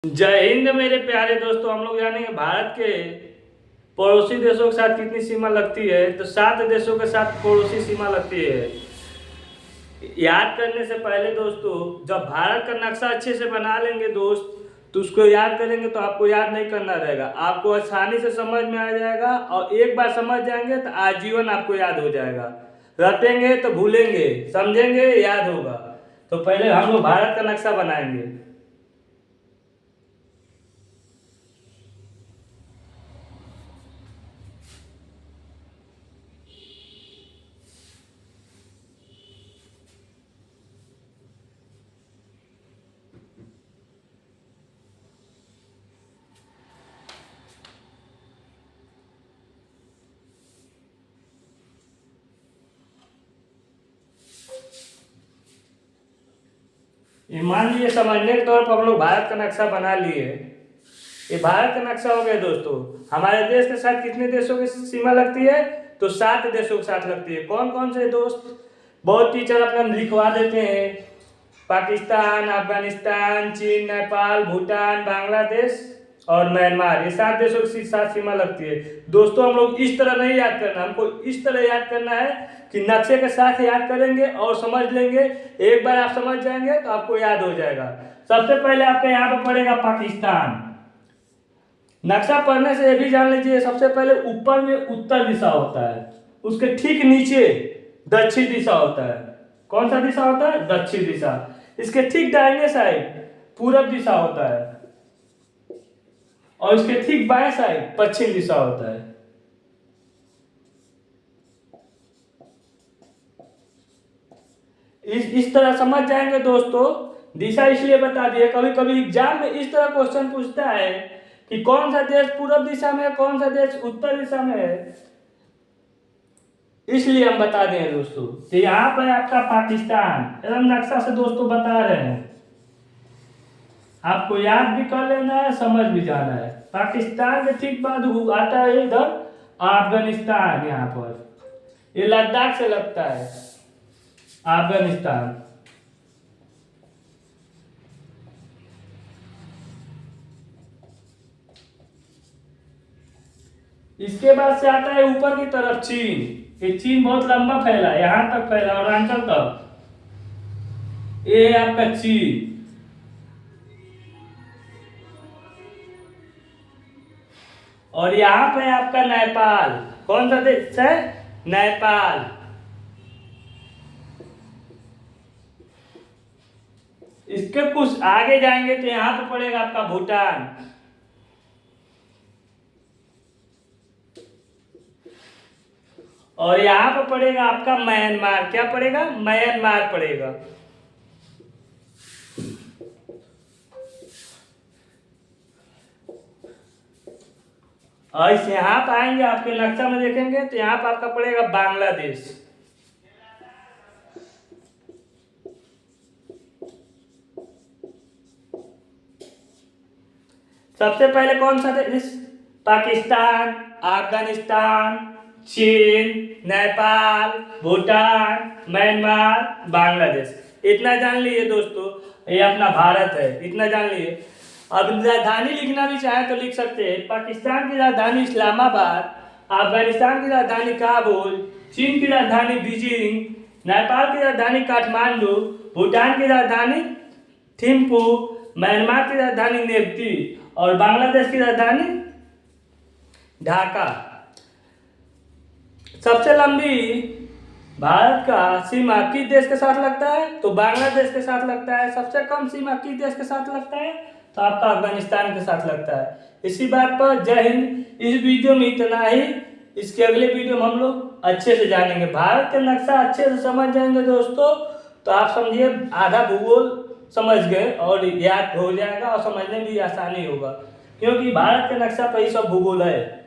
जय हिंद मेरे प्यारे दोस्तों। हम लोग जानेंगे भारत के पड़ोसी देशों के साथ कितनी सीमा लगती है। तो 7 देशों के साथ पड़ोसी सीमा लगती है। याद करने से पहले दोस्तों, जब भारत का नक्शा अच्छे से बना लेंगे दोस्त, तो उसको याद करेंगे तो आपको याद नहीं करना रहेगा, आपको आसानी से समझ में आ जाएगा। और एक बार समझ जाएंगे तो आजीवन आपको याद हो जाएगा। रटेंगे तो भूलेंगे, समझेंगे याद होगा। तो पहले हम लोग भारत का नक्शा बनाएंगे। ये मान लीजिए, समझने के तौर पर हम लोग भारत का नक्शा बना लिए। ये भारत का नक्शा हो गया दोस्तों। हमारे देश के साथ कितने देशों की सीमा लगती है? तो 7 देशों के साथ लगती है। कौन कौन से दोस्त? बहुत टीचर अपना लिखवा देते हैं। पाकिस्तान, अफगानिस्तान, चीन, नेपाल, भूटान, बांग्लादेश और म्यांमार, ये 7 देशों के साथ सीमा लगती है। दोस्तों, हम लोग इस तरह नहीं याद करना, हमको इस तरह याद करना है कि नक्शे के साथ याद करेंगे और समझ लेंगे। एक बार आप समझ जाएंगे तो आपको याद हो जाएगा। सबसे पहले आपके यहाँ पर पड़ेगा पाकिस्तान। नक्शा पढ़ने से ये भी जान लीजिए, सबसे पहले ऊपर में उत्तर दिशा होता है, उसके ठीक नीचे दक्षिण दिशा होता है। कौन सा दिशा होता है? दक्षिण दिशा। इसके ठीक दाहिने साइड पूरब दिशा होता है और इसके ठीक बाएं साइड पश्चिम दिशा होता है। इस तरह समझ जाएंगे दोस्तों। दिशा इसलिए बता दिए, कभी कभी एग्जाम में इस तरह क्वेश्चन पूछता है कि कौन सा देश पूरब दिशा में है, कौन सा देश उत्तर दिशा में है, इसलिए हम बता दें दोस्तों। तो यहाँ पर आपका पाकिस्तान एकदम नक्शा से दोस्तों बता रहे हैं। आपको याद भी कर लेना है, समझ भी जाना है। पाकिस्तान के ठीक बाद आता है इधर अफगानिस्तान। यहाँ पर ये लद्दाख से लगता है अफगानिस्तान। इसके बाद से आता है ऊपर की तरफ चीन। ये चीन बहुत लंबा फैला है, यहां तक फैला और अरुणाचल तक। ये है आपका चीन। और यहाँ पे आपका नेपाल। कौन सा देश है? नेपाल। इसके कुछ आगे जाएंगे तो यहाँ पे पड़ेगा आपका भूटान। और यहाँ पे पड़ेगा आपका म्यांमार। क्या पड़ेगा? म्यांमार पड़ेगा। और इस यहाँ पे आएंगे, आपके नक्शा में देखेंगे तो यहाँ पे आपका पड़ेगा बांग्लादेश। सबसे पहले कौन सा देश? पाकिस्तान, अफगानिस्तान, चीन, नेपाल, भूटान, म्यांमार, बांग्लादेश। इतना जान लिए दोस्तों। ये अपना भारत है, इतना जान लिए। अब राजधानी लिखना भी चाहे तो लिख सकते हैं। पाकिस्तान की राजधानी इस्लामाबाद, अफगानिस्तान की राजधानी काबुल, चीन की राजधानी बीजिंग, नेपाल की राजधानी काठमांडू, भूटान की राजधानी थिम्पू, म्यांमार की राजधानी नेप्टी और बांग्लादेश की राजधानी ढाका। सबसे लंबी भारत का सीमा किस देश के साथ लगता है? तो बांग्लादेश के साथ लगता है। सबसे कम सीमा किस देश के साथ लगता है? तो आपका अफगानिस्तान के साथ लगता है। इसी बात पर जय हिंद। इस वीडियो में इतना ही। इसके अगले वीडियो में हम लोग अच्छे से जानेंगे भारत का नक्शा। अच्छे से समझ जाएंगे दोस्तों तो आप समझिए आधा भूगोल समझ गए और याद हो जाएगा और समझने में भी आसानी होगा, क्योंकि भारत के नक्शा पर ही सब भूगोल है।